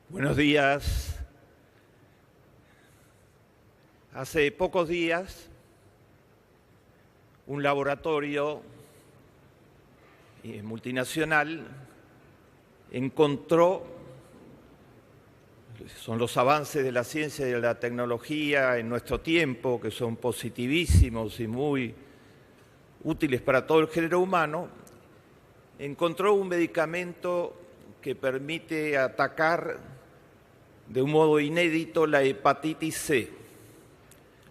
Buenos días. Hace pocos días, un laboratorio multinacional encontró, son los avances de la ciencia y de la tecnología en nuestro tiempo, que son positivísimos y muy útiles para todo el género humano, encontró un medicamento que permite atacar de un modo inédito la hepatitis C.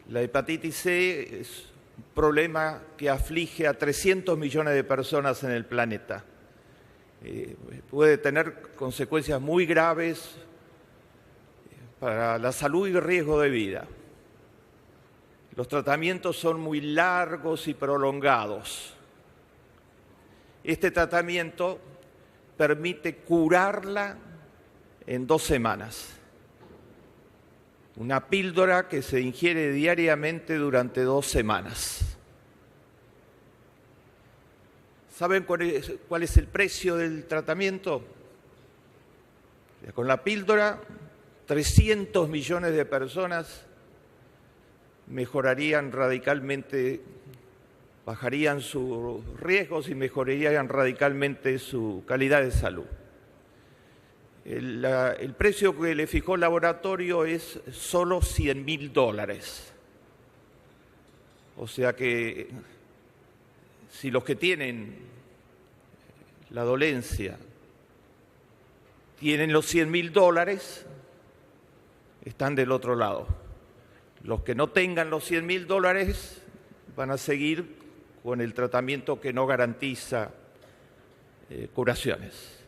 La hepatitis C es un problema que aflige a 300 millones de personas en el planeta. Puede tener consecuencias muy graves para la salud y riesgo de vida. Los tratamientos son muy largos y prolongados. Este tratamiento permite curarla en 2 semanas. Una píldora que se ingiere diariamente durante 2 semanas. ¿Saben cuál es el precio del tratamiento? Con la píldora, 300 millones de personas mejorarían radicalmente, bajarían sus riesgos y mejorarían radicalmente su calidad de salud. El precio que le fijó el laboratorio es solo $100.000. O sea que si los que tienen la dolencia tienen los $100.000, están del otro lado. Los que no tengan los $100.000 van a seguir con el tratamiento que no garantiza curaciones.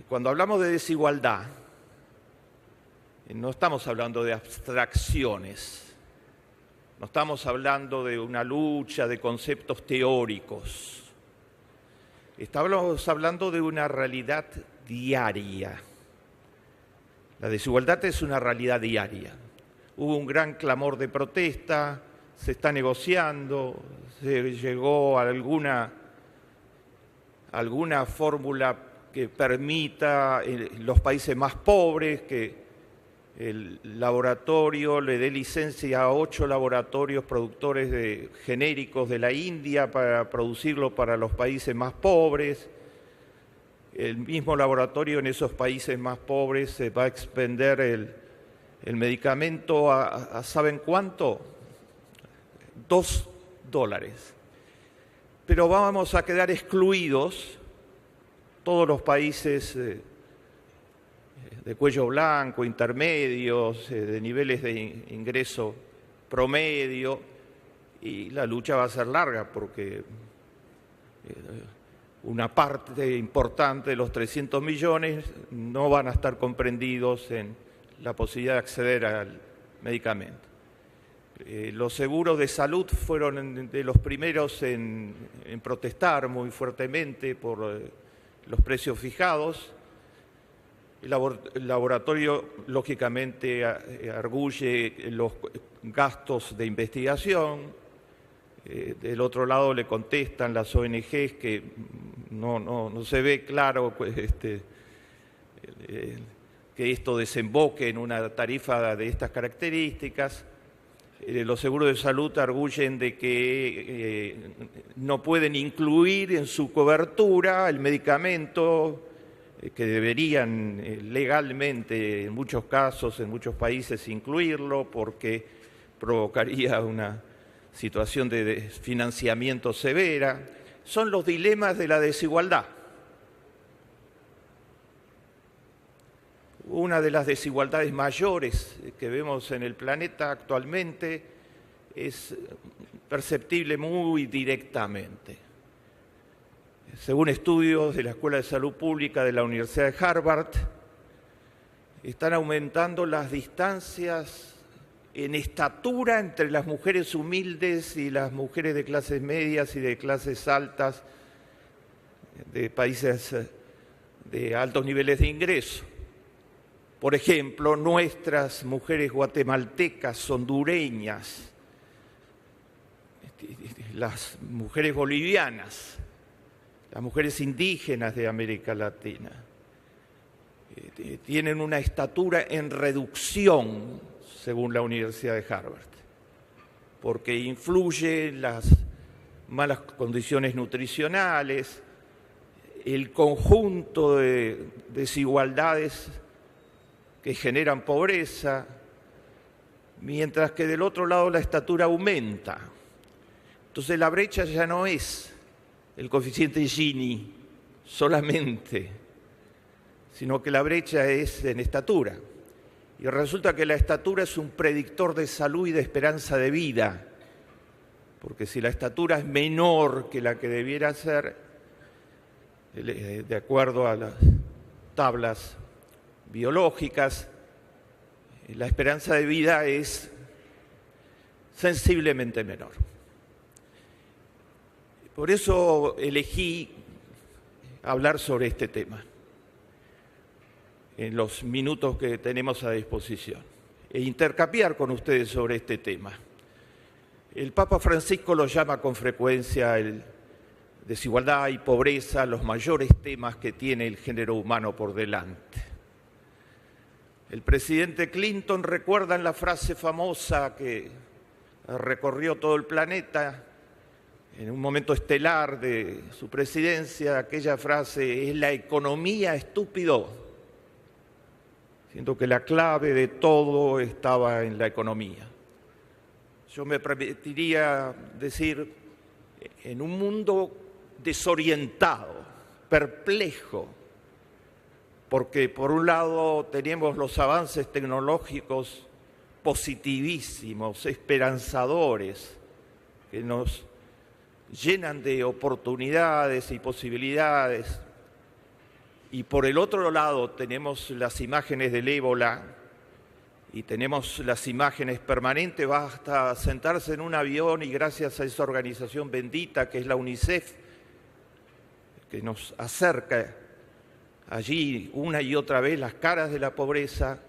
Cuando hablamos de desigualdad, no estamos hablando de abstracciones, no estamos hablando de una lucha de conceptos teóricos, estamos hablando de una realidad diaria. La desigualdad es una realidad diaria. Hubo un gran clamor de protesta, se está negociando, se llegó a alguna fórmula que permita en los países más pobres que el laboratorio le dé licencia a 8 laboratorios productores de genéricos de la India para producirlo para los países más pobres. El mismo laboratorio en esos países más pobres se va a expender el medicamento a ¿saben cuánto? $2. Pero vamos a quedar excluidos todos los países de cuello blanco, intermedios, de niveles de ingreso promedio, y la lucha va a ser larga porque una parte importante de los 300 millones no van a estar comprendidos en la posibilidad de acceder al medicamento. Los seguros de salud fueron de los primeros en protestar muy fuertemente por los precios fijados. El laboratorio, lógicamente, arguye los gastos de investigación. Del otro lado le contestan las ONGs que no se ve claro que esto desemboque en una tarifa de estas características. Los seguros de salud arguyen de que no pueden incluir en su cobertura el medicamento que deberían legalmente, en muchos casos, en muchos países, incluirlo porque provocaría una situación de financiamiento severa. Son los dilemas de la desigualdad. Una de las desigualdades mayores que vemos en el planeta actualmente es perceptible muy directamente. Según estudios de la Escuela de Salud Pública de la Universidad de Harvard, están aumentando las distancias en estatura entre las mujeres humildes y las mujeres de clases medias y de clases altas de países de altos niveles de ingreso. Por ejemplo, nuestras mujeres guatemaltecas, hondureñas, las mujeres bolivianas, las mujeres indígenas de América Latina, tienen una estatura en reducción, según la Universidad de Harvard, porque influyen las malas condiciones nutricionales, el conjunto de desigualdades que generan pobreza, mientras que del otro lado la estatura aumenta. Entonces la brecha ya no es el coeficiente Gini solamente, sino que la brecha es en estatura. Y resulta que la estatura es un predictor de salud y de esperanza de vida, porque si la estatura es menor que la que debiera ser, de acuerdo a las tablas biológicas, la esperanza de vida es sensiblemente menor. Por eso elegí hablar sobre este tema en los minutos que tenemos a disposición e intercambiar con ustedes sobre este tema. El Papa Francisco lo llama con frecuencia desigualdad y pobreza, los mayores temas que tiene el género humano por delante. El presidente Clinton recuerda en la frase famosa que recorrió todo el planeta en un momento estelar de su presidencia, aquella frase: es la economía, estúpido, siendo que la clave de todo estaba en la economía. Yo me permitiría decir, en un mundo desorientado, perplejo, porque por un lado tenemos los avances tecnológicos positivísimos, esperanzadores, que nos llenan de oportunidades y posibilidades, y por el otro lado tenemos las imágenes del ébola y tenemos las imágenes permanentes. Basta sentarse en un avión y gracias a esa organización bendita que es la UNICEF, que nos acerca allí una y otra vez las caras de la pobreza,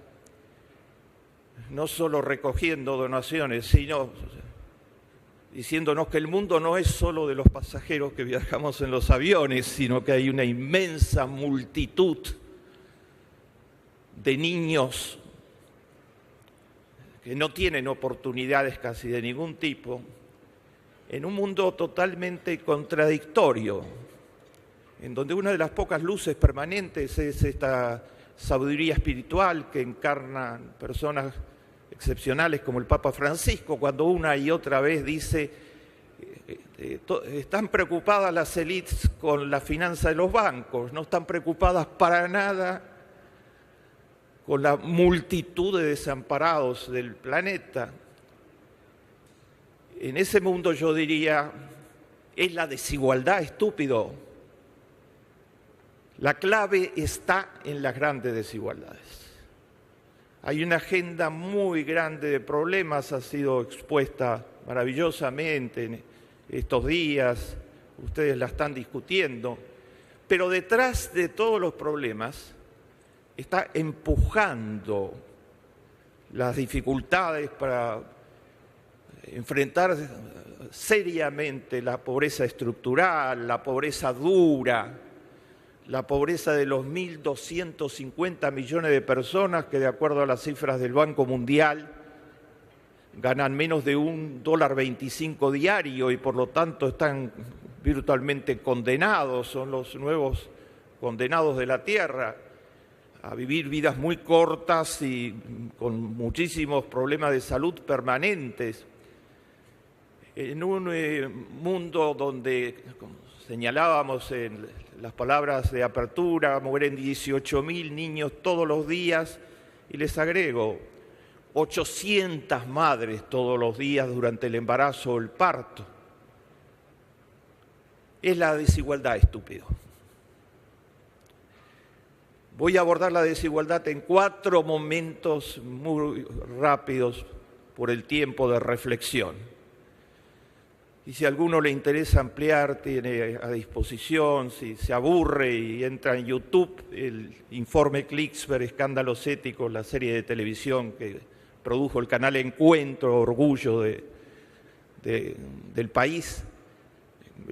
no solo recogiendo donaciones, sino diciéndonos que el mundo no es solo de los pasajeros que viajamos en los aviones, sino que hay una inmensa multitud de niños que no tienen oportunidades casi de ningún tipo, en un mundo totalmente contradictorio, en donde una de las pocas luces permanentes es esta sabiduría espiritual que encarnan personas excepcionales como el Papa Francisco, cuando una y otra vez dice: están preocupadas las élites con la finanza de los bancos, no están preocupadas para nada con la multitud de desamparados del planeta. En ese mundo yo diría, es la desigualdad, estúpido. La clave está en las grandes desigualdades. Hay una agenda muy grande de problemas, ha sido expuesta maravillosamente en estos días, ustedes la están discutiendo, pero detrás de todos los problemas está empujando las dificultades para enfrentar seriamente la pobreza estructural, la pobreza dura, la pobreza de los 1.250 millones de personas que, de acuerdo a las cifras del Banco Mundial, ganan menos de $1.25 diario y por lo tanto están virtualmente condenados, son los nuevos condenados de la tierra a vivir vidas muy cortas y con muchísimos problemas de salud permanentes. En un mundo donde, como señalábamos en las palabras de apertura, mueren 18.000 niños todos los días, y les agrego 800 madres todos los días durante el embarazo o el parto. Es la desigualdad, estúpido. Voy a abordar la desigualdad en 4 momentos muy rápidos por el tiempo de reflexión. Y si a alguno le interesa ampliar, tiene a disposición, si se aburre y entra en YouTube, el informe Klicksberg, Escándalos Éticos, la serie de televisión que produjo el canal Encuentro, orgullo de del país,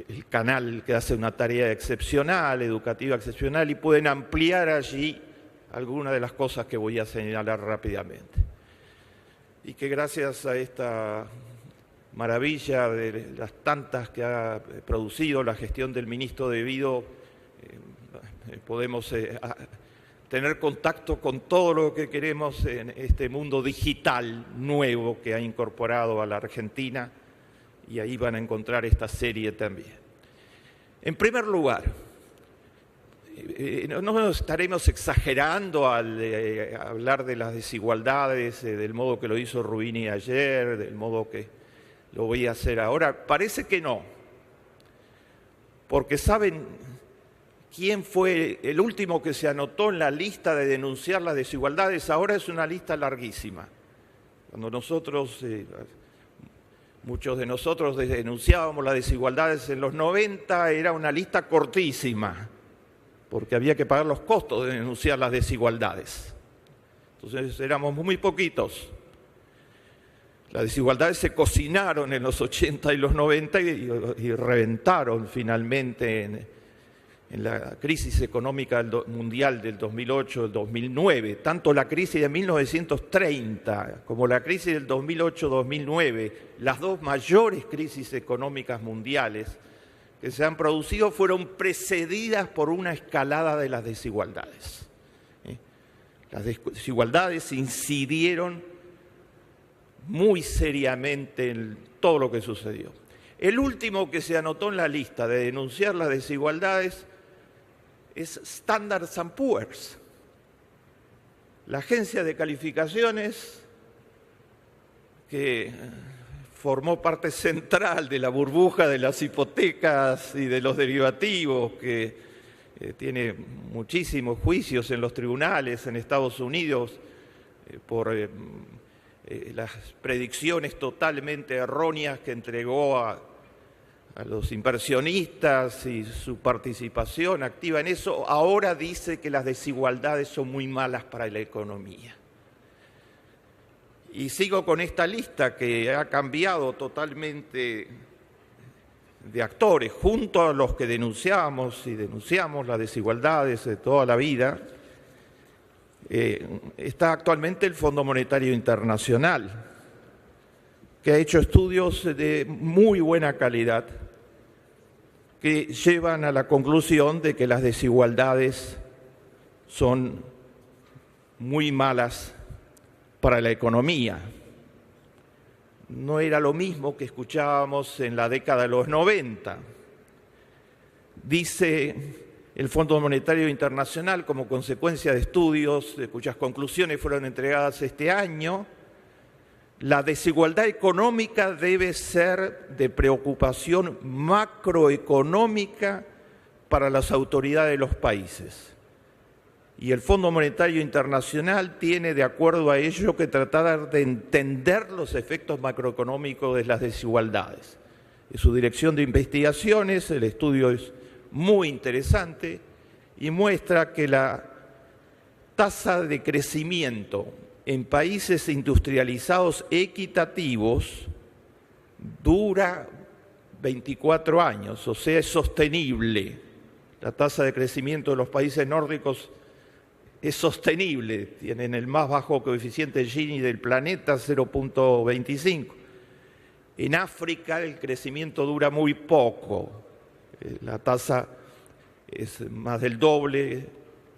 el canal que hace una tarea excepcional, educativa excepcional, y pueden ampliar allí algunas de las cosas que voy a señalar rápidamente. Y que gracias a esta maravilla de las tantas que ha producido la gestión del ministro De Vido, podemos tener contacto con todo lo que queremos en este mundo digital nuevo que ha incorporado a la Argentina, y ahí van a encontrar esta serie también. En primer lugar, no estaremos exagerando al hablar de las desigualdades del modo que lo hizo Rubini ayer, del modo que lo voy a hacer ahora. Parece que no, porque ¿saben quién fue el último que se anotó en la lista de denunciar las desigualdades? Ahora es una lista larguísima. Cuando muchos de nosotros denunciábamos las desigualdades en los 90, era una lista cortísima, porque había que pagar los costos de denunciar las desigualdades. Entonces éramos muy poquitos. Las desigualdades se cocinaron en los 80 y los 90 y reventaron finalmente en la crisis económica mundial del 2008, del 2009. Tanto la crisis de 1930 como la crisis del 2008-2009, las dos mayores crisis económicas mundiales que se han producido, fueron precedidas por una escalada de las desigualdades. Las desigualdades incidieron muy seriamente en todo lo que sucedió. El último que se anotó en la lista de denunciar las desigualdades es Standard & Poor's, la agencia de calificaciones que formó parte central de la burbuja de las hipotecas y de los derivativos, que tiene muchísimos juicios en los tribunales en Estados Unidos por las predicciones totalmente erróneas que entregó a los inversionistas y su participación activa en eso. Ahora dice que las desigualdades son muy malas para la economía. Y sigo con esta lista que ha cambiado totalmente de actores. Junto a los que denunciamos las desigualdades de toda la vida, está actualmente el Fondo Monetario Internacional, que ha hecho estudios de muy buena calidad que llevan a la conclusión de que las desigualdades son muy malas para la economía. No era lo mismo que escuchábamos en la década de los 90. Dice el Fondo Monetario Internacional, como consecuencia de estudios cuyas conclusiones fueron entregadas este año, la desigualdad económica debe ser de preocupación macroeconómica para las autoridades de los países. Y el Fondo Monetario Internacional tiene, de acuerdo a ello, que tratar de entender los efectos macroeconómicos de las desigualdades. En su dirección de investigaciones, el estudio es muy interesante y muestra que la tasa de crecimiento en países industrializados equitativos dura 24 años, o sea, es sostenible. La tasa de crecimiento de los países nórdicos es sostenible, tienen el más bajo coeficiente Gini del planeta, 0.25. En África el crecimiento dura muy poco, la tasa es más del doble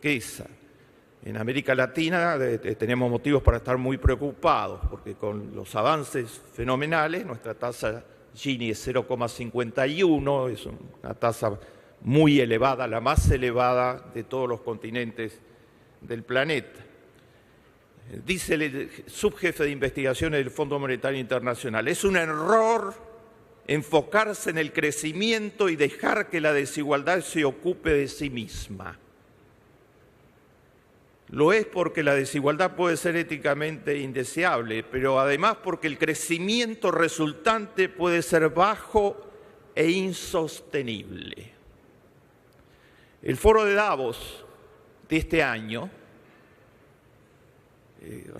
que esa. En América Latina tenemos motivos para estar muy preocupados, porque con los avances fenomenales nuestra tasa Gini es 0,51, es una tasa muy elevada, la más elevada de todos los continentes del planeta. Dice el subjefe de investigaciones del Fondo Monetario Internacional: es un error enfocarse en el crecimiento y dejar que la desigualdad se ocupe de sí misma. Lo es porque la desigualdad puede ser éticamente indeseable, pero además porque el crecimiento resultante puede ser bajo e insostenible. El Foro de Davos de este año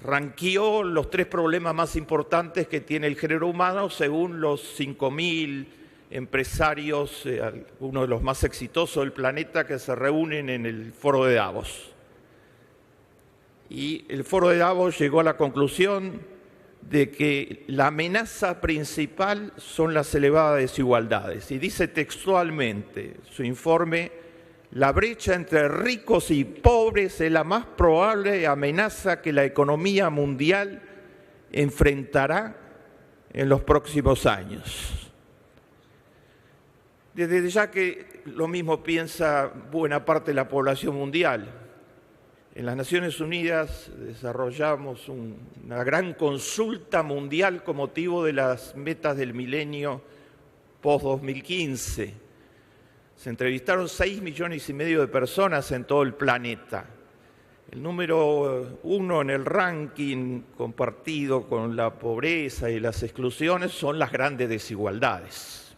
ranqueó los 3 problemas más importantes que tiene el género humano según los 5.000 empresarios, uno de los más exitosos del planeta, que se reúnen en el Foro de Davos. Y el Foro de Davos llegó a la conclusión de que la amenaza principal son las elevadas desigualdades. Y dice textualmente su informe: la brecha entre ricos y pobres es la más probable amenaza que la economía mundial enfrentará en los próximos años. Desde ya que lo mismo piensa buena parte de la población mundial. En las Naciones Unidas desarrollamos una gran consulta mundial con motivo de las metas del milenio post-2015. Se entrevistaron 6,5 millones de personas en todo el planeta. El número 1 en el ranking compartido con la pobreza y las exclusiones son las grandes desigualdades.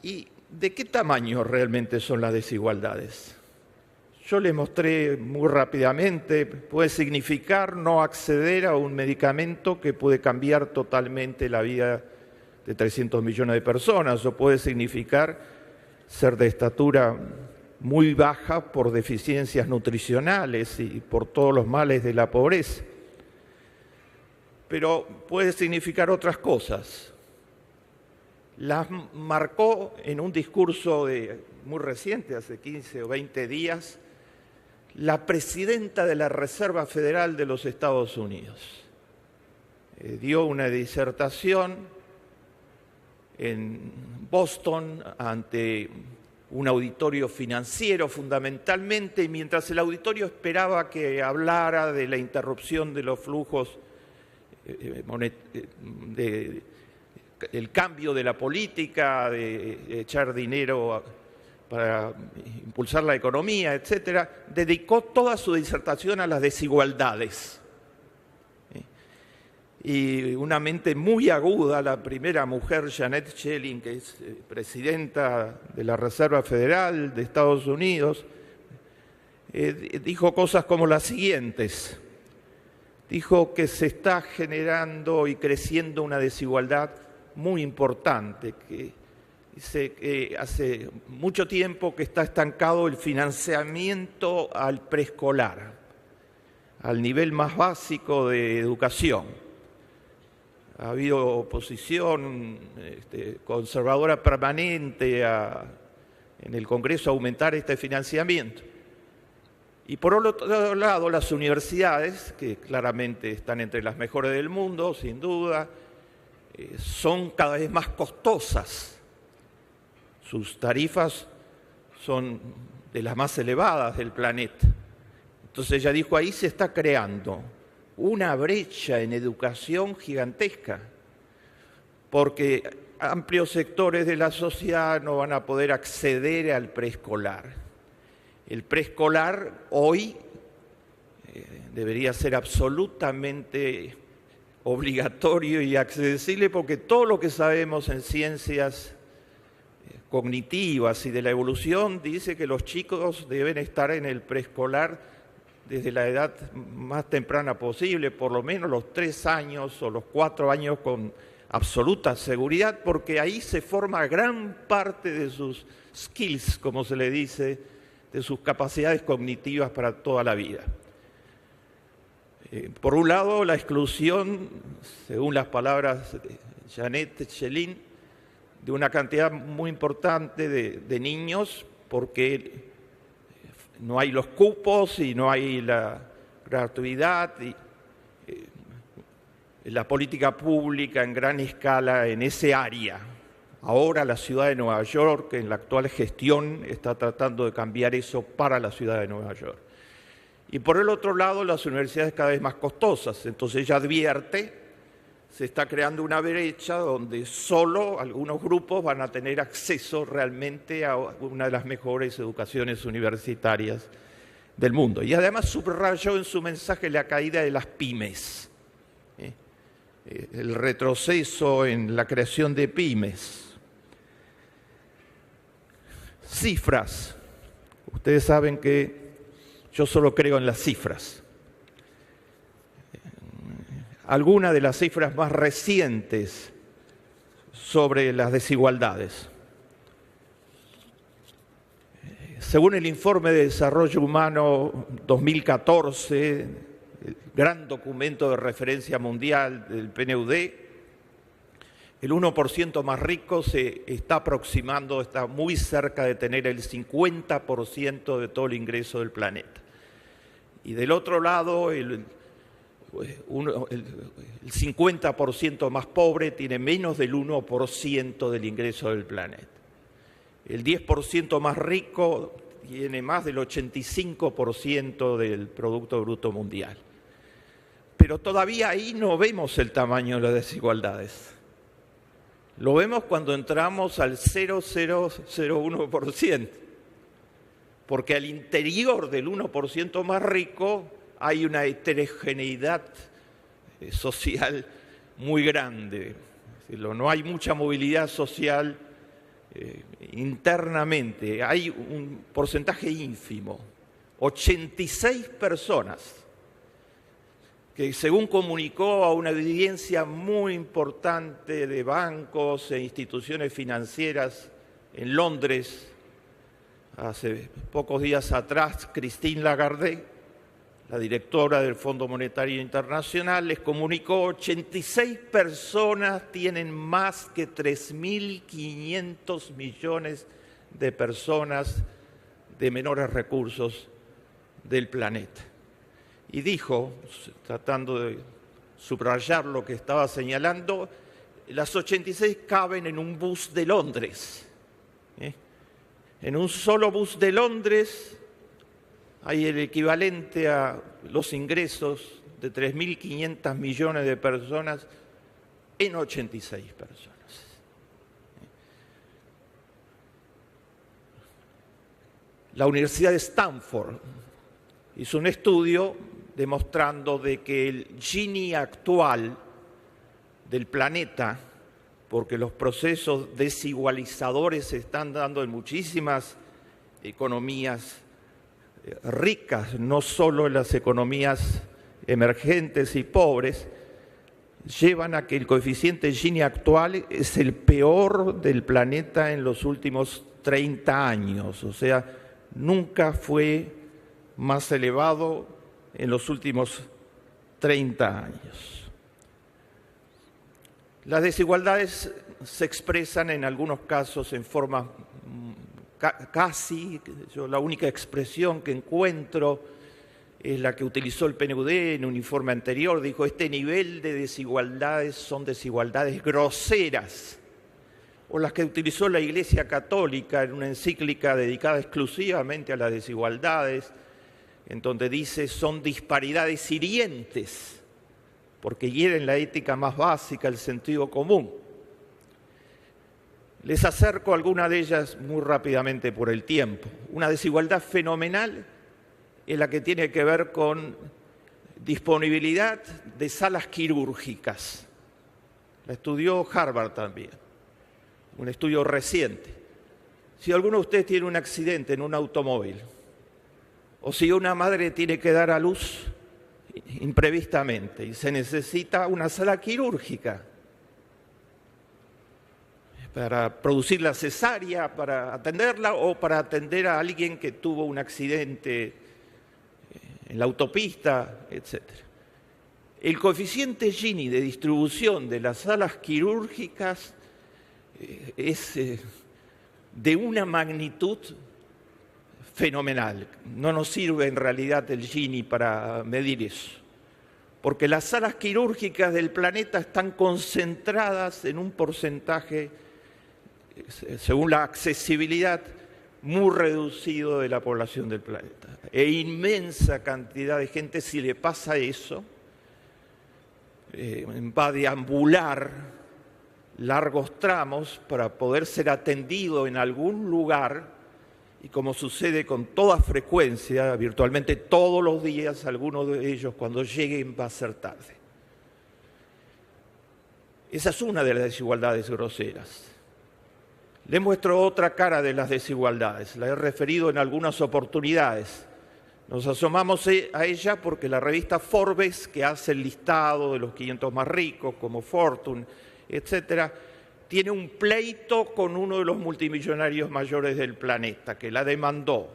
¿Y de qué tamaño realmente son las desigualdades? Yo les mostré muy rápidamente. Puede significar no acceder a un medicamento que puede cambiar totalmente la vida de 300 millones de personas, o puede significar ser de estatura muy baja por deficiencias nutricionales y por todos los males de la pobreza. Pero puede significar otras cosas. Las marcó en un discurso muy reciente, hace 15 o 20 días, la presidenta de la Reserva Federal de los Estados Unidos. Dio una disertación en Boston ante un auditorio financiero fundamentalmente, y mientras el auditorio esperaba que hablara de la interrupción de los flujos, el cambio de la política, de echar dinero para impulsar la economía, etcétera, dedicó toda su disertación a las desigualdades. Y una mente muy aguda, la primera mujer, Janet Yellen, que es presidenta de la Reserva Federal de Estados Unidos, dijo cosas como las siguientes. Dijo que se está generando y creciendo una desigualdad muy importante, que dice que hace mucho tiempo que está estancado el financiamiento al preescolar, al nivel más básico de educación. Ha habido oposición conservadora permanente en el Congreso a aumentar este financiamiento. Y por otro lado, las universidades, que claramente están entre las mejores del mundo, sin duda, son cada vez más costosas. Sus tarifas son de las más elevadas del planeta. Entonces ella dijo, ahí se está creando una brecha en educación gigantesca, porque amplios sectores de la sociedad no van a poder acceder al preescolar. El preescolar hoy debería ser absolutamente obligatorio y accesible, porque todo lo que sabemos en ciencias cognitivas y de la evolución dice que los chicos deben estar en el preescolar desde la edad más temprana posible, por lo menos los 3 años o los 4 años con absoluta seguridad, porque ahí se forma gran parte de sus skills, como se le dice, de sus capacidades cognitivas para toda la vida. Por un lado, la exclusión, según las palabras de Janet Yellen, de una cantidad muy importante de niños, porque no hay los cupos y no hay la gratuidad y la política pública en gran escala en ese área. Ahora la ciudad de Nueva York, en la actual gestión, está tratando de cambiar eso para la ciudad de Nueva York. Y por el otro lado, las universidades cada vez más costosas. Entonces ella advierte, se está creando una brecha donde solo algunos grupos van a tener acceso realmente a una de las mejores educaciones universitarias del mundo. Y además subrayó en su mensaje la caída de las pymes, el retroceso en la creación de pymes. Cifras. Ustedes saben que yo solo creo en las cifras. algunas de las cifras más recientes sobre las desigualdades. Según el Informe de Desarrollo Humano 2014, el gran documento de referencia mundial del PNUD, el 1% más rico se está aproximando, está muy cerca de tener el 50% de todo el ingreso del planeta. Y del otro lado, el 50% más pobre tiene menos del 1% del ingreso del planeta. El 10% más rico tiene más del 85% del Producto Bruto Mundial. Pero todavía ahí no vemos el tamaño de las desigualdades. Lo vemos cuando entramos al 0,001%, porque al interior del 1% más rico hay una heterogeneidad social muy grande. No hay mucha movilidad social internamente, hay un porcentaje ínfimo, 86 personas, que según comunicó a una audiencia muy importante de bancos e instituciones financieras en Londres, hace pocos días atrás, Christine Lagarde, la directora del Fondo Monetario Internacional, les comunicó 86 personas tienen más que 3.500 millones de personas de menores recursos del planeta. Y dijo, tratando de subrayar lo que estaba señalando, las 86 caben en un bus de Londres. En un solo bus de Londres hay el equivalente a los ingresos de 3.500 millones de personas en 86 personas. La Universidad de Stanford hizo un estudio demostrando de que el Gini actual del planeta, porque los procesos desigualizadores se están dando en muchísimas economías ricas, no solo en las economías emergentes y pobres, llevan a que el coeficiente Gini actual es el peor del planeta en los últimos 30 años, o sea, nunca fue más elevado en los últimos 30 años. Las desigualdades se expresan en algunos casos en forma casi, la única expresión que encuentro es la que utilizó el PNUD en un informe anterior, dijo, este nivel de desigualdades son desigualdades groseras, o las que utilizó la Iglesia Católica en una encíclica dedicada exclusivamente a las desigualdades, en donde dice son disparidades hirientes, porque hieren la ética más básica, el sentido común. Les acerco alguna de ellas muy rápidamente por el tiempo. Una desigualdad fenomenal es la que tiene que ver con disponibilidad de salas quirúrgicas. La estudió Harvard también, un estudio reciente. Si alguno de ustedes tiene un accidente en un automóvil, o si una madre tiene que dar a luz imprevistamente y se necesita una sala quirúrgica para producir la cesárea, para atenderla o para atender a alguien que tuvo un accidente en la autopista, etc. El coeficiente Gini de distribución de las salas quirúrgicas es de una magnitud fenomenal. No nos sirve en realidad el Gini para medir eso, porque las salas quirúrgicas del planeta están concentradas en un porcentaje, según la accesibilidad, muy reducido de la población del planeta. E inmensa cantidad de gente, si le pasa eso, va a deambular largos tramos para poder ser atendido en algún lugar, y como sucede con toda frecuencia, virtualmente todos los días, algunos de ellos cuando lleguen va a ser tarde. Esa es una de las desigualdades groseras. Les muestro otra cara de las desigualdades, la he referido en algunas oportunidades. Nos asomamos a ella porque la revista Forbes, que hace el listado de los 500 más ricos, como Fortune, etcétera, tiene un pleito con uno de los multimillonarios mayores del planeta, que la demandó.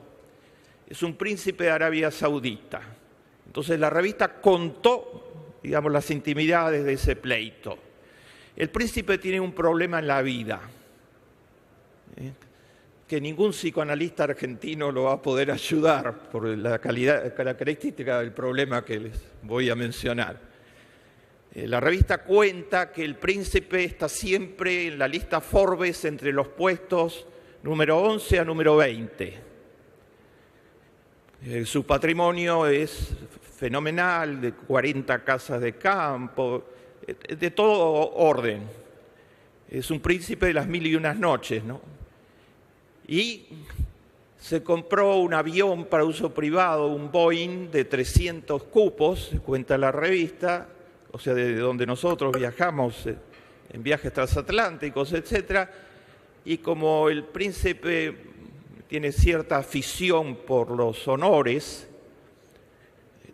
Es un príncipe de Arabia Saudita. Entonces la revista contó, digamos, las intimidades de ese pleito. El príncipe tiene un problema en la vida, que ningún psicoanalista argentino lo va a poder ayudar por la característica del problema que les voy a mencionar. La revista cuenta que el príncipe está siempre en la lista Forbes entre los puestos número 11 a número 20. Su patrimonio es fenomenal, de 40 casas de campo, de todo orden. Es un príncipe de las 1001 noches, ¿no? Y se compró un avión para uso privado, un Boeing de 300 cupos, cuenta la revista, o sea, de donde nosotros viajamos en viajes transatlánticos, etcétera. Y como el príncipe tiene cierta afición por los honores,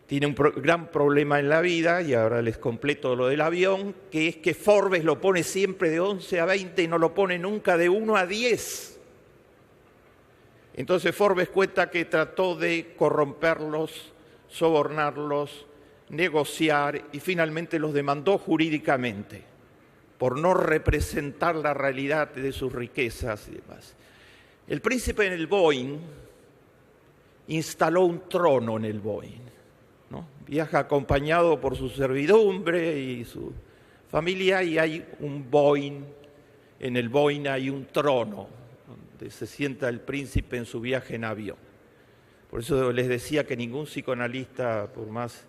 tiene un gran problema en la vida, y ahora les completo lo del avión, que es que Forbes lo pone siempre de 11 a 20 y no lo pone nunca de 1 a 10. Entonces Forbes cuenta que trató de corromperlos, sobornarlos, negociar y finalmente los demandó jurídicamente por no representar la realidad de sus riquezas y demás. El príncipe en el Boeing instaló un trono en el Boeing, ¿no? Viaja acompañado por su servidumbre y su familia, y hay un Boeing, en el Boeing hay un trono donde se sienta el príncipe en su viaje en avión. Por eso les decía que ningún psicoanalista, por más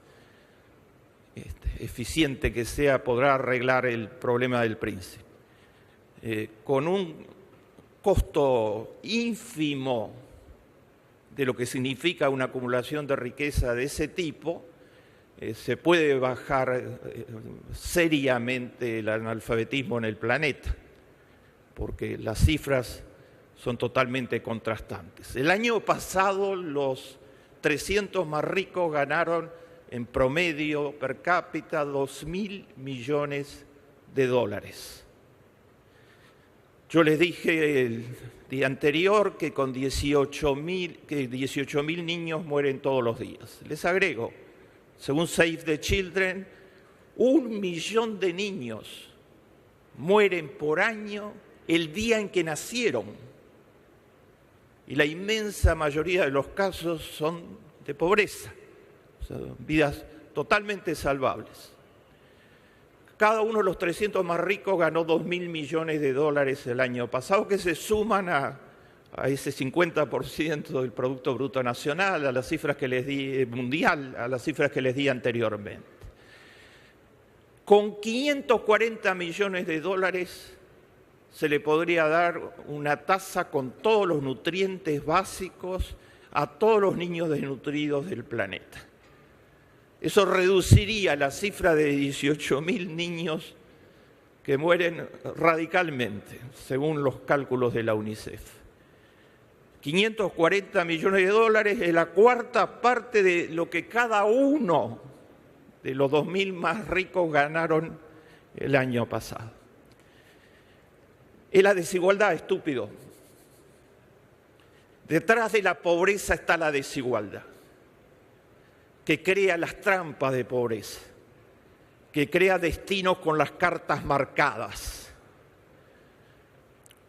eficiente que sea, podrá arreglar el problema del príncipe. Con un costo ínfimo de lo que significa una acumulación de riqueza de ese tipo, se puede bajar seriamente el analfabetismo en el planeta, porque las cifras son totalmente contrastantes. El año pasado los 300 más ricos ganaron en promedio per cápita 2.000 millones de dólares. Yo les dije el día anterior que con 18.000 niños mueren todos los días. Les agrego, según Save the Children, 1 millón de niños mueren por año el día en que nacieron. Y la inmensa mayoría de los casos son de pobreza, o sea, vidas totalmente salvables. Cada uno de los 300 más ricos ganó 2.000 millones de dólares el año pasado, que se suman a ese 50% del Producto Bruto Nacional, a las cifras que les di mundial, a las cifras que les di anteriormente. Con 540 millones de dólares se le podría dar una tasa con todos los nutrientes básicos a todos los niños desnutridos del planeta. Eso reduciría la cifra de 18.000 niños que mueren radicalmente, según los cálculos de la UNICEF. 540 millones de dólares es la cuarta parte de lo que cada uno de los 2.000 más ricos ganaron el año pasado. Es la desigualdad, estúpido. Detrás de la pobreza está la desigualdad, que crea las trampas de pobreza, que crea destinos con las cartas marcadas.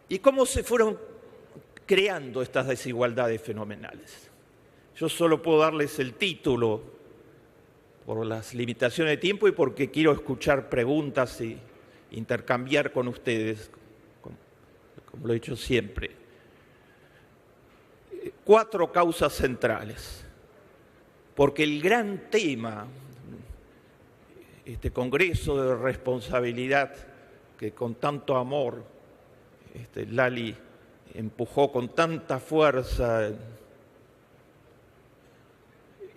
¿Y cómo se fueron creando estas desigualdades fenomenales? Yo solo puedo darles el título por las limitaciones de tiempo y porque quiero escuchar preguntas y intercambiar con ustedes, como lo he hecho siempre. 4 causas centrales. Porque el gran tema, este Congreso de Responsabilidad que con tanto amor Lali empujó con tanta fuerza,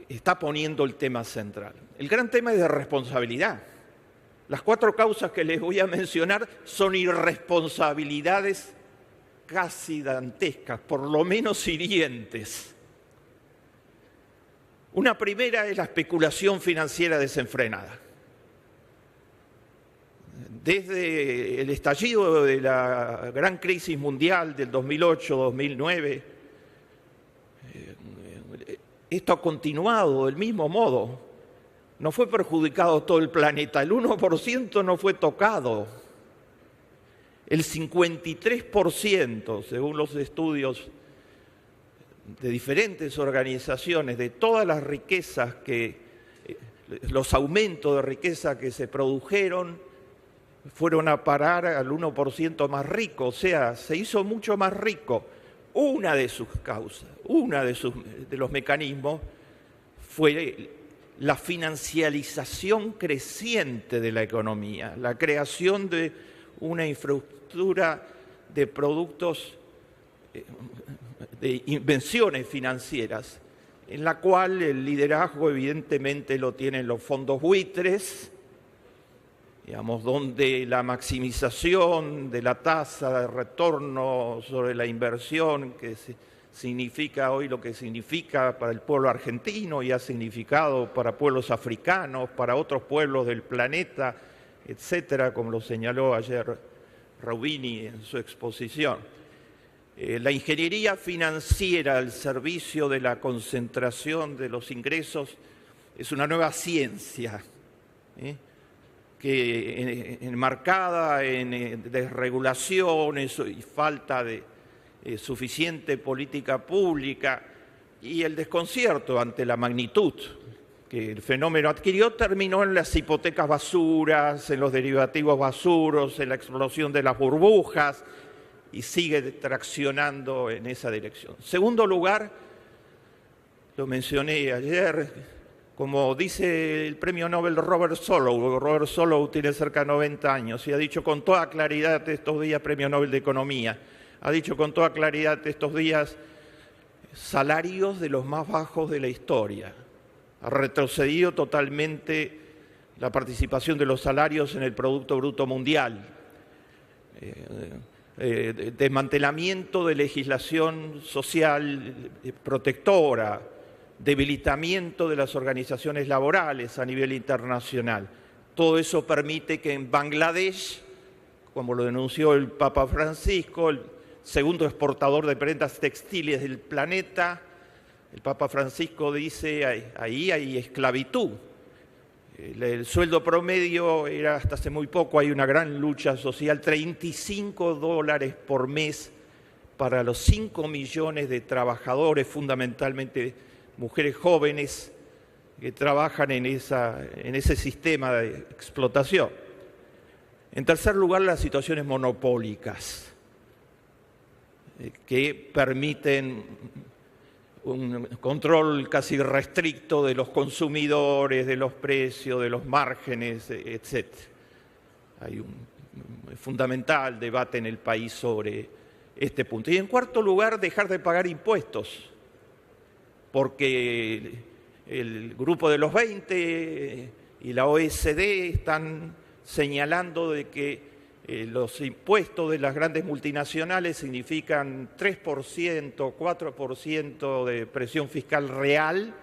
está poniendo el tema central. El gran tema es de responsabilidad. Las 4 causas que les voy a mencionar son irresponsabilidades casi dantescas, por lo menos hirientes. Una primera es la especulación financiera desenfrenada. Desde el estallido de la gran crisis mundial del 2008-2009, esto ha continuado del mismo modo. No fue perjudicado todo el planeta, el 1% no fue tocado. El 53%, según los estudios de diferentes organizaciones, de todas las riquezas los aumentos de riqueza que se produjeron, fueron a parar al 1% más rico, o sea, se hizo mucho más rico. Una de sus causas, de los mecanismos fue la financialización creciente de la economía, la creación de una infraestructura de productos, de invenciones financieras, en la cual el liderazgo evidentemente lo tienen los fondos buitres, digamos, donde la maximización de la tasa de retorno sobre la inversión, que significa hoy lo que significa para el pueblo argentino y ha significado para pueblos africanos, para otros pueblos del planeta, etcétera, como lo señaló ayer Roubini en su exposición. La ingeniería financiera al servicio de la concentración de los ingresos es una nueva ciencia, que enmarcada en desregulaciones y falta de suficiente política pública y el desconcierto ante la magnitud que el fenómeno adquirió, terminó en las hipotecas basuras, en los derivativos basuros, en la explosión de las burbujas y sigue traccionando en esa dirección. En segundo lugar, lo mencioné ayer, como dice el premio Nobel Robert Solow tiene cerca de 90 años y ha dicho con toda claridad estos días, premio Nobel de Economía, ha dicho con toda claridad estos días salarios de los más bajos de la historia. Ha retrocedido totalmente la participación de los salarios en el Producto Bruto Mundial. Desmantelamiento de legislación social protectora, debilitamiento de las organizaciones laborales a nivel internacional. Todo eso permite que en Bangladesh, como lo denunció el Papa Francisco, el segundo exportador de prendas textiles del planeta, el Papa Francisco dice, ahí hay esclavitud. El sueldo promedio era hasta hace muy poco, hay una gran lucha social, $35 por mes para los 5 millones de trabajadores, fundamentalmente mujeres jóvenes que trabajan en ese sistema de explotación. En tercer lugar, las situaciones monopólicas que permiten un control casi restricto de los consumidores, de los precios, de los márgenes, etc. Hay un fundamental debate en el país sobre este punto. Y en cuarto lugar, dejar de pagar impuestos, porque el grupo de los 20 y la OECD están señalando de que los impuestos de las grandes multinacionales significan 3%, 4% de presión fiscal real,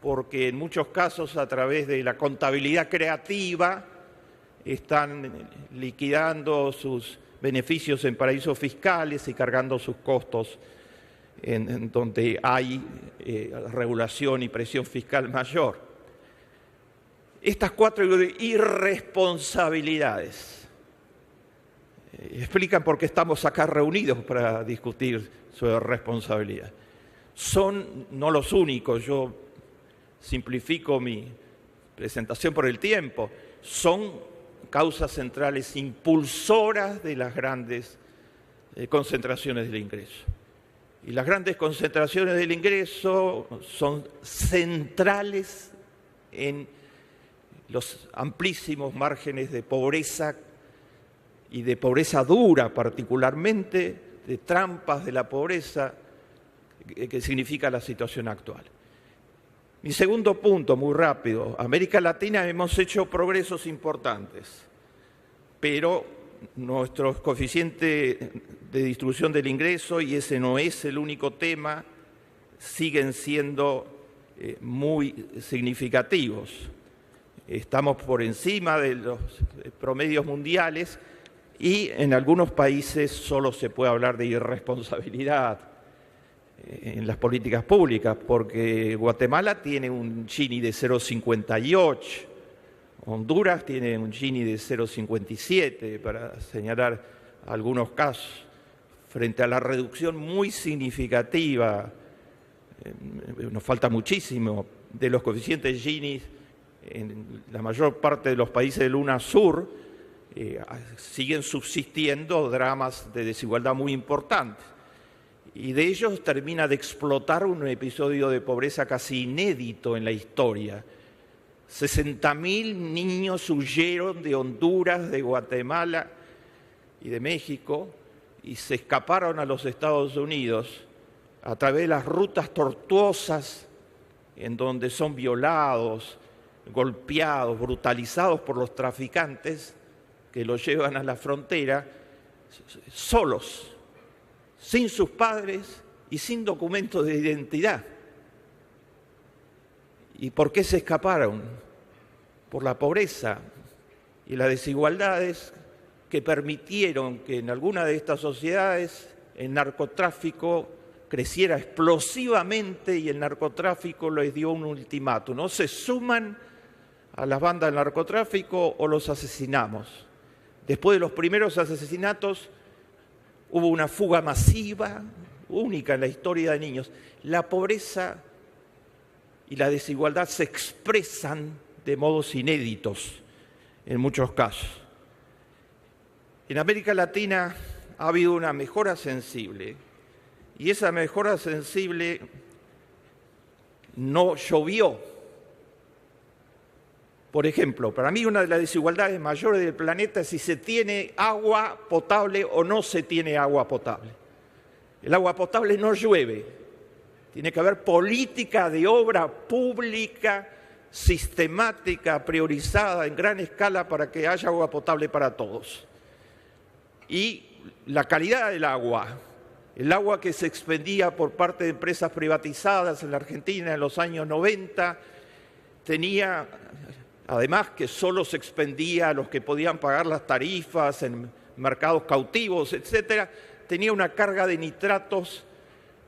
porque en muchos casos a través de la contabilidad creativa están liquidando sus beneficios en paraísos fiscales y cargando sus costos en donde hay regulación y presión fiscal mayor. Estas 4 irresponsabilidades explican por qué estamos acá reunidos para discutir sobre responsabilidad. Son no los únicos, yo simplifico mi presentación por el tiempo, son causas centrales impulsoras de las grandes concentraciones del ingreso. Y las grandes concentraciones del ingreso son centrales en los amplísimos márgenes de pobreza y de pobreza dura particularmente, de trampas de la pobreza que significa la situación actual. Mi segundo punto, muy rápido. América Latina hemos hecho progresos importantes, pero nuestros coeficientes de distribución del ingreso, y ese no es el único tema, siguen siendo muy significativos. Estamos por encima de los promedios mundiales y en algunos países solo se puede hablar de irresponsabilidad en las políticas públicas, porque Guatemala tiene un Gini de 0,58, Honduras tiene un Gini de 0,57, para señalar algunos casos, frente a la reducción muy significativa, nos falta muchísimo, de los coeficientes Gini en la mayor parte de los países del UNASUR. Siguen subsistiendo dramas de desigualdad muy importantes. Y de ellos termina de explotar un episodio de pobreza casi inédito en la historia. 60.000 niños huyeron de Honduras, de Guatemala y de México y se escaparon a los Estados Unidos a través de las rutas tortuosas en donde son violados, golpeados, brutalizados por los traficantes que los llevan a la frontera solos, sin sus padres y sin documentos de identidad. ¿Y por qué se escaparon? Por la pobreza y las desigualdades que permitieron que en alguna de estas sociedades el narcotráfico creciera explosivamente y el narcotráfico les dio un ultimátum: no se suman a las bandas del narcotráfico o los asesinamos. Después de los primeros asesinatos hubo una fuga masiva, única en la historia de niños. La pobreza y la desigualdad se expresan de modos inéditos en muchos casos. En América Latina ha habido una mejora sensible, y esa mejora sensible no llovió. Por ejemplo, para mí una de las desigualdades mayores del planeta es si se tiene agua potable o no se tiene agua potable. El agua potable no llueve. Tiene que haber política de obra pública sistemática, priorizada en gran escala para que haya agua potable para todos. Y la calidad del agua, el agua que se expendía por parte de empresas privatizadas en la Argentina en los años 90, tenía, además que solo se expendía a los que podían pagar las tarifas en mercados cautivos, etcétera, tenía una carga de nitratos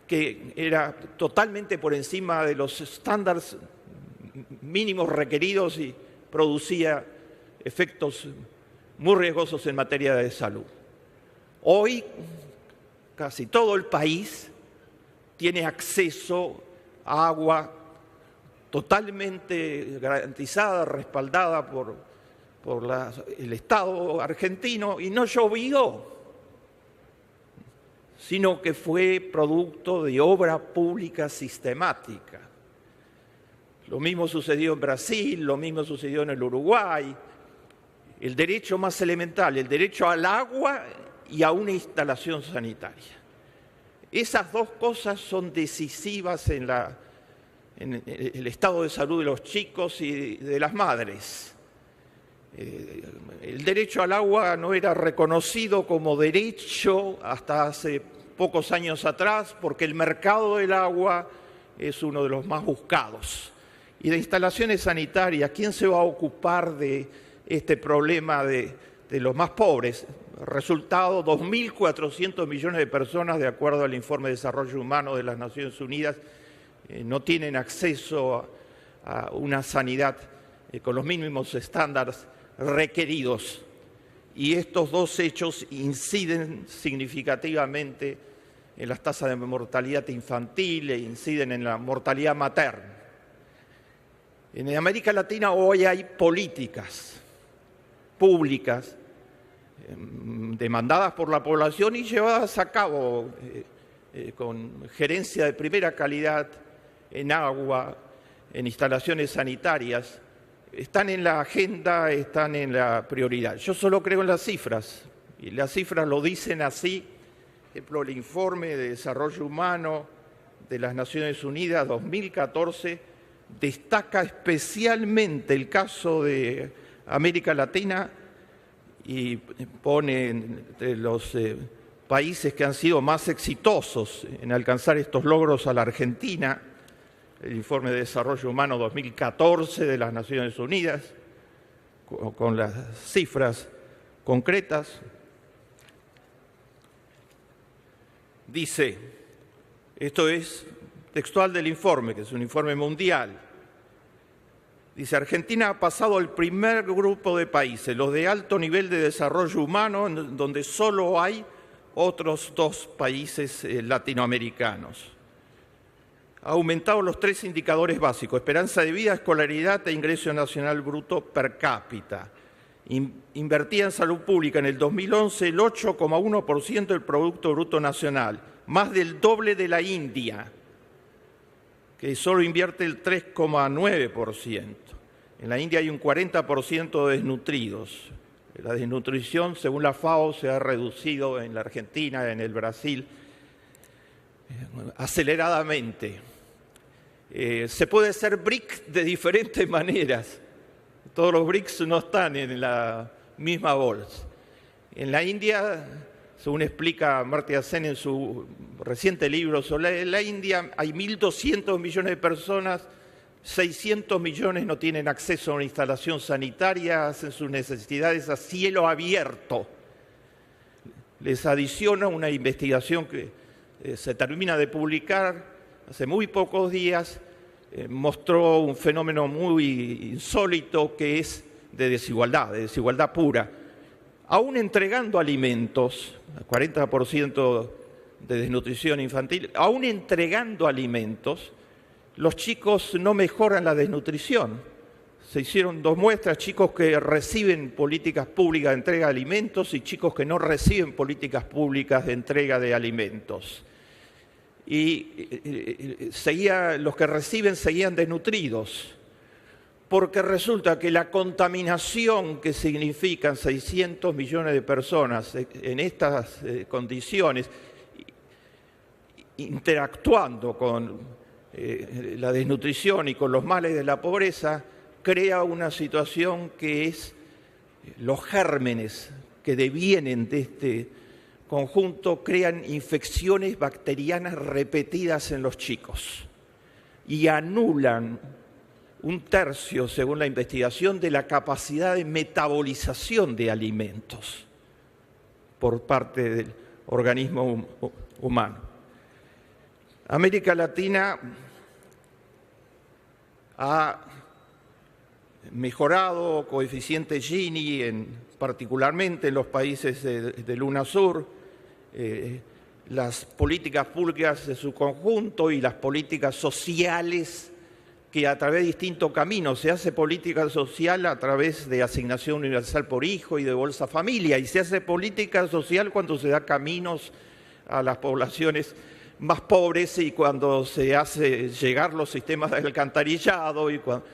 que era totalmente por encima de los estándares mínimos requeridos y producía efectos muy riesgosos en materia de salud. Hoy casi todo el país tiene acceso a agua totalmente garantizada, respaldada por el Estado argentino, y no llovió, sino que fue producto de obra pública sistemática. Lo mismo sucedió en Brasil, lo mismo sucedió en el Uruguay. El derecho más elemental, el derecho al agua y a una instalación sanitaria. Esas dos cosas son decisivas en el estado de salud de los chicos y de las madres. El derecho al agua no era reconocido como derecho hasta hace pocos años atrás, porque el mercado del agua es uno de los más buscados. Y de instalaciones sanitarias, ¿quién se va a ocupar de este problema de los más pobres? Resultado, 2.400 millones de personas, de acuerdo al Informe de Desarrollo Humano de las Naciones Unidas, no tienen acceso a una sanidad con los mínimos estándares requeridos. Y estos dos hechos inciden significativamente en las tasas de mortalidad infantil e inciden en la mortalidad materna. En América Latina hoy hay políticas públicas demandadas por la población y llevadas a cabo con gerencia de primera calidad en agua, en instalaciones sanitarias. Están en la agenda, están en la prioridad. Yo solo creo en las cifras, y las cifras lo dicen así. Por ejemplo, el Informe de Desarrollo Humano de las Naciones Unidas 2014 destaca especialmente el caso de América Latina y pone entre los países que han sido más exitosos en alcanzar estos logros a la Argentina. el Informe de Desarrollo Humano 2014 de las Naciones Unidas, con las cifras concretas. Dice, esto es textual del informe, que es un informe mundial. Dice, Argentina ha pasado al primer grupo de países, los de alto nivel de desarrollo humano, donde solo hay otros 2 países latinoamericanos. Ha aumentado los 3 indicadores básicos, esperanza de vida, escolaridad e ingreso nacional bruto per cápita. Invertía en salud pública en el 2011 el 8,1% del Producto Bruto Nacional, más del doble de la India, que solo invierte el 3,9%. En la India hay un 40% de desnutridos. La desnutrición, según la FAO, se ha reducido en la Argentina, en el Brasil, aceleradamente. Se puede ser BRIC de diferentes maneras. Todos los BRICS no están en la misma bolsa. En la India, según explica Amartya Sen en su reciente libro sobre la India, hay 1.200 millones de personas, 600 millones no tienen acceso a una instalación sanitaria, hacen sus necesidades a cielo abierto. Les adiciona una investigación que se termina de publicar hace muy pocos días, mostró un fenómeno muy insólito que es de desigualdad pura. Aún entregando alimentos, 40% de desnutrición infantil, aún entregando alimentos, los chicos no mejoran la desnutrición. Se hicieron 2 muestras, chicos que reciben políticas públicas de entrega de alimentos y chicos que no reciben políticas públicas de entrega de alimentos. Y los que reciben seguían desnutridos, porque resulta que la contaminación que significan 600 millones de personas en estas condiciones, interactuando con la desnutrición y con los males de la pobreza, crea una situación que es los gérmenes que devienen de este conjunto, crean infecciones bacterianas repetidas en los chicos y anulan 1/3, según la investigación, de la capacidad de metabolización de alimentos por parte del organismo humano. América Latina ha mejorado coeficiente Gini, particularmente en los países del UNASUR, las políticas públicas de su conjunto y las políticas sociales que a través de distintos caminos. Se hace política social a través de asignación universal por hijo y de Bolsa Familia, y se hace política social cuando se da caminos a las poblaciones más pobres y cuando se hace llegar los sistemas de alcantarillado y cuando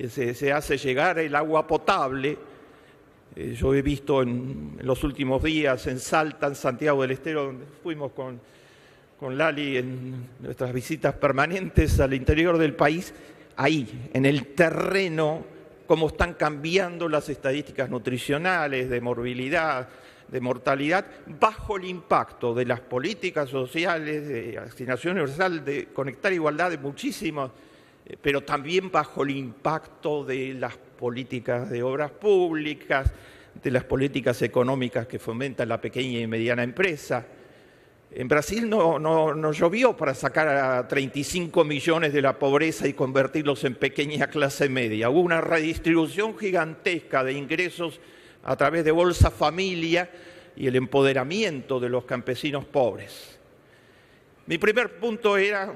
se hace llegar el agua potable. Yo he visto en los últimos días en Salta, en Santiago del Estero, donde fuimos con Lali en nuestras visitas permanentes al interior del país, ahí, en el terreno, cómo están cambiando las estadísticas nutricionales, de morbilidad, de mortalidad, bajo el impacto de las políticas sociales, de asignación universal, de conectar igualdad, de muchísimas, pero también bajo el impacto de las políticas de obras públicas, de las políticas económicas que fomentan la pequeña y mediana empresa. En Brasil no llovió para sacar a 35 millones de la pobreza y convertirlos en pequeña clase media. Hubo una redistribución gigantesca de ingresos a través de Bolsa Familia y el empoderamiento de los campesinos pobres. Mi primer punto era,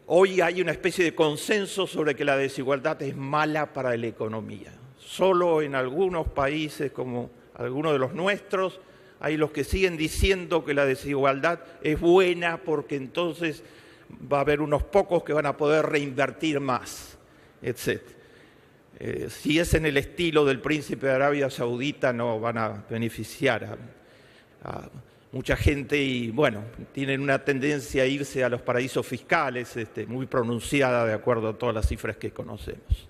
hoy hay una especie de consenso sobre que la desigualdad es mala para la economía. Solo en algunos países, como algunos de los nuestros, hay los que siguen diciendo que la desigualdad es buena porque entonces va a haber unos pocos que van a poder reinvertir más, etc. Si es en el estilo del príncipe de Arabia Saudita, no van a beneficiar a mucha gente y, bueno, tienen una tendencia a irse a los paraísos fiscales, muy pronunciada de acuerdo a todas las cifras que conocemos.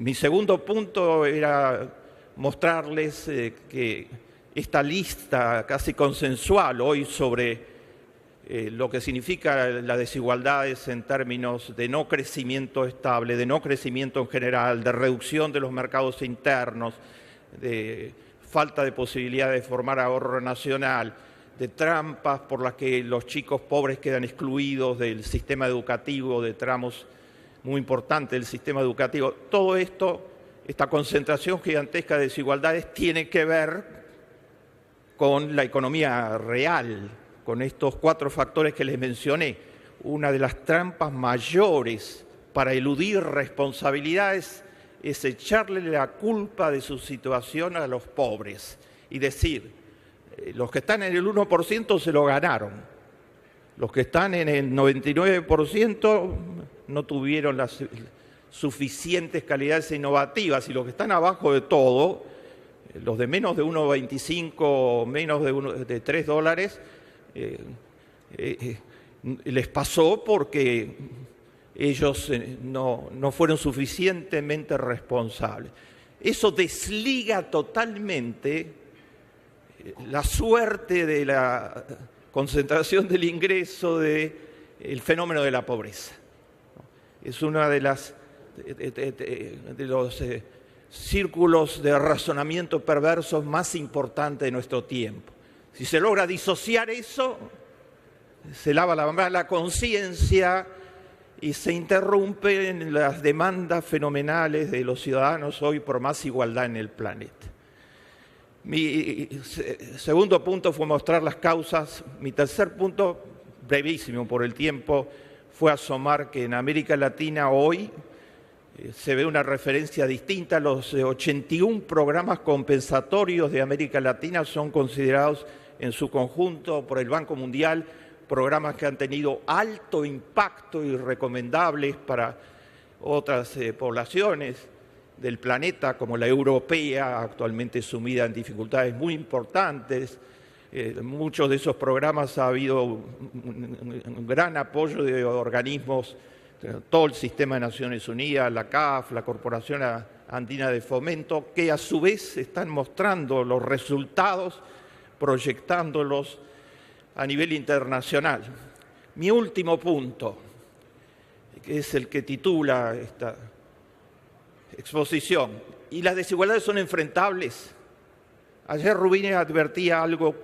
Mi segundo punto era mostrarles que esta lista casi consensual hoy sobre lo que significa las desigualdades en términos de no crecimiento estable, de no crecimiento en general, de reducción de los mercados internos, de falta de posibilidad de formar ahorro nacional, de trampas por las que los chicos pobres quedan excluidos del sistema educativo, de tramos muy importantes del sistema educativo. Todo esto, esta concentración gigantesca de desigualdades tiene que ver con la economía real, con estos 4 factores que les mencioné. Una de las trampas mayores para eludir responsabilidades es echarle la culpa de su situación a los pobres y decir, los que están en el 1% se lo ganaron, los que están en el 99% no tuvieron las suficientes calidades innovativas y los que están abajo de todo, los de menos de 1,25, menos de $3, les pasó porque ellos no fueron suficientemente responsables. Eso desliga totalmente la suerte de la concentración del ingreso del fenómeno de la pobreza. Es uno de los círculos de razonamiento perversos más importantes de nuestro tiempo. Si se logra disociar eso, se lava la conciencia y se interrumpen las demandas fenomenales de los ciudadanos hoy por más igualdad en el planeta. Mi segundo punto fue mostrar las causas. Mi tercer punto, brevísimo por el tiempo, fue asomar que en América Latina hoy se ve una referencia distinta. Los 81 programas compensatorios de América Latina son considerados en su conjunto por el Banco Mundial programas que han tenido alto impacto y recomendables para otras poblaciones del planeta, como la europea, actualmente sumida en dificultades muy importantes. Muchos de esos programas ha habido un gran apoyo de organismos, todo el sistema de Naciones Unidas, la CAF, la Corporación Andina de Fomento, que a su vez están mostrando los resultados, proyectándolos a nivel internacional. Mi último punto, que es el que titula esta exposición, ¿y las desigualdades son enfrentables? Ayer Rubini advertía algo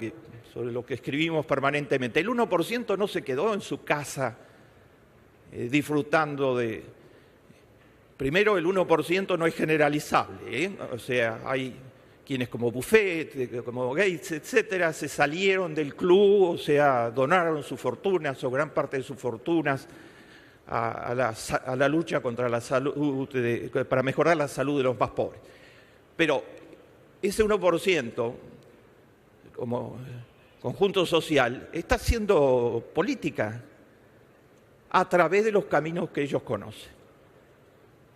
sobre lo que escribimos permanentemente. El 1% no se quedó en su casa disfrutando de... Primero, el 1% no es generalizable, O sea, hay quienes como Buffett, como Gates, etcétera, se salieron del club, o sea, donaron sus fortunas o gran parte de sus fortunas a la lucha contra la salud, para mejorar la salud de los más pobres. Pero ese 1%, como conjunto social, está haciendo política a través de los caminos que ellos conocen.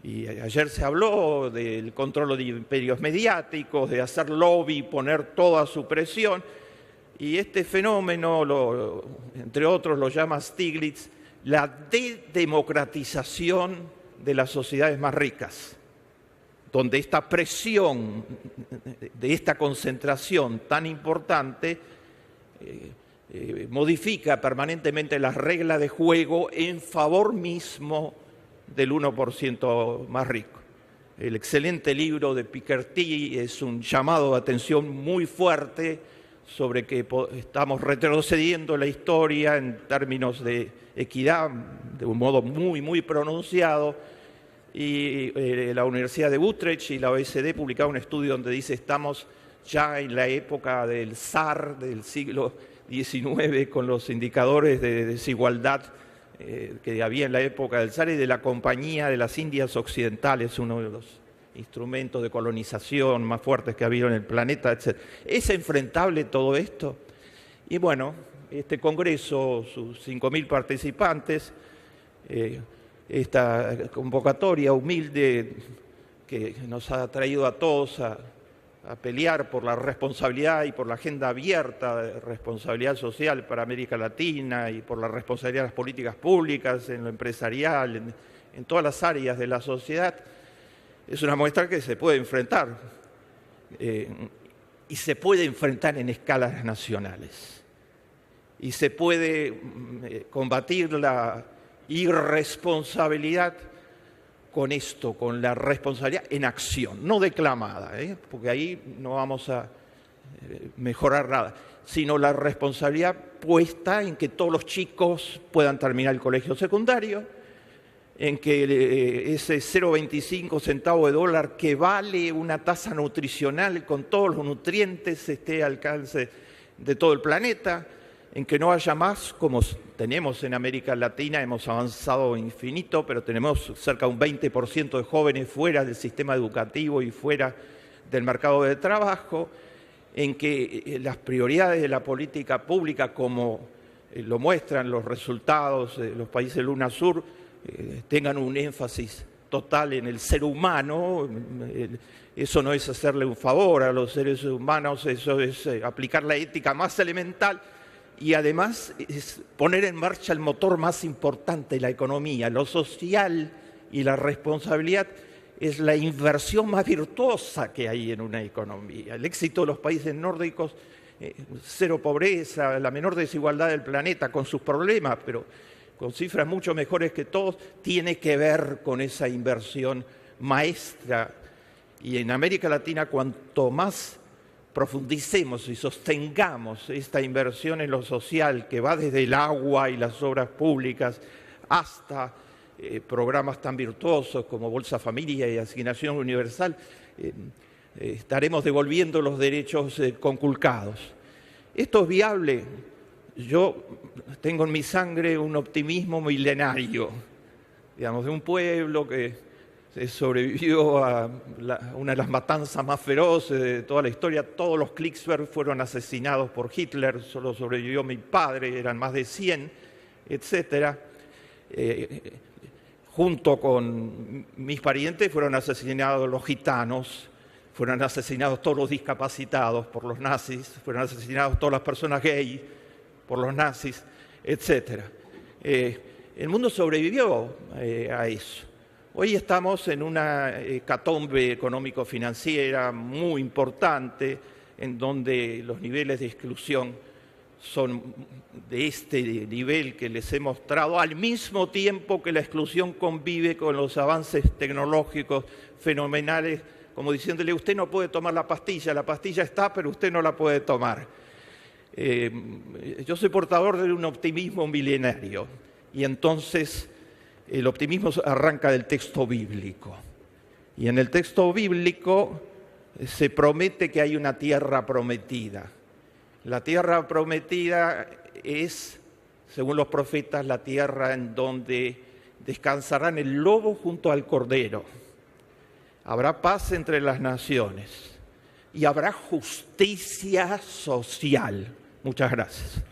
Y ayer se habló del control de imperios mediáticos, de hacer lobby, poner toda su presión, y este fenómeno, entre otros, lo llama Stiglitz la dedemocratización de las sociedades más ricas, donde esta presión de esta concentración tan importante modifica permanentemente las reglas de juego en favor mismo del 1% más rico. El excelente libro de Piketty es un llamado de atención muy fuerte sobre que estamos retrocediendo la historia en términos de equidad de un modo muy, muy pronunciado. Y la Universidad de Utrecht y la OECD publicaron un estudio donde dice estamos ya en la época del zar del siglo XIX con los indicadores de desigualdad que había en la época del zar y de la Compañía de las Indias Occidentales, uno de los instrumentos de colonización más fuertes que ha habido en el planeta, etc. ¿Es enfrentable todo esto? Y bueno, este congreso, sus 5.000 participantes, esta convocatoria humilde que nos ha traído a todos a pelear por la responsabilidad y por la agenda abierta de responsabilidad social para América Latina y por la responsabilidad de las políticas públicas en lo empresarial, en todas las áreas de la sociedad, es una muestra que se puede enfrentar y se puede enfrentar en escalas nacionales. y se puede combatir la irresponsabilidad con esto, con la responsabilidad en acción, no declamada, porque ahí no vamos a mejorar nada, sino la responsabilidad puesta en que todos los chicos puedan terminar el colegio secundario, en que ese 0,25 centavos de dólar que vale una tasa nutricional con todos los nutrientes esté al alcance de todo el planeta, en que no haya más, como tenemos en América Latina, hemos avanzado infinito, pero tenemos cerca de un 20% de jóvenes fuera del sistema educativo y fuera del mercado de trabajo, en que las prioridades de la política pública, como lo muestran los resultados de los países del UNASUR, tengan un énfasis total en el ser humano. Eso no es hacerle un favor a los seres humanos, eso es aplicar la ética más elemental y además es poner en marcha el motor más importante de la economía. Lo social y la responsabilidad es la inversión más virtuosa que hay en una economía. El éxito de los países nórdicos, cero pobreza, la menor desigualdad del planeta con sus problemas, pero con cifras mucho mejores que todos, tiene que ver con esa inversión maestra. Y en América Latina, cuanto más profundicemos y sostengamos esta inversión en lo social, que va desde el agua y las obras públicas hasta programas tan virtuosos como Bolsa Familia y Asignación Universal, estaremos devolviendo los derechos conculcados. Esto es viable. Yo tengo en mi sangre un optimismo milenario, digamos, de un pueblo que sobrevivió a una de las matanzas más feroces de toda la historia. Todos los Kriegssmerg fueron asesinados por Hitler, solo sobrevivió mi padre, eran más de 100, etcétera. Junto con mis parientes fueron asesinados los gitanos, fueron asesinados todos los discapacitados por los nazis, fueron asesinados todas las personas gay por los nazis, etc. El mundo sobrevivió a eso. Hoy estamos en una hecatombe económico-financiera muy importante, en donde los niveles de exclusión son de este nivel que les he mostrado, al mismo tiempo que la exclusión convive con los avances tecnológicos fenomenales, como diciéndole, usted no puede tomar la pastilla está, pero usted no la puede tomar. Yo soy portador de un optimismo milenario, y entonces el optimismo arranca del texto bíblico. Y en el texto bíblico se promete que hay una tierra prometida. La tierra prometida es, según los profetas, la tierra en donde descansarán el lobo junto al cordero. Habrá paz entre las naciones y habrá justicia social. Muchas gracias.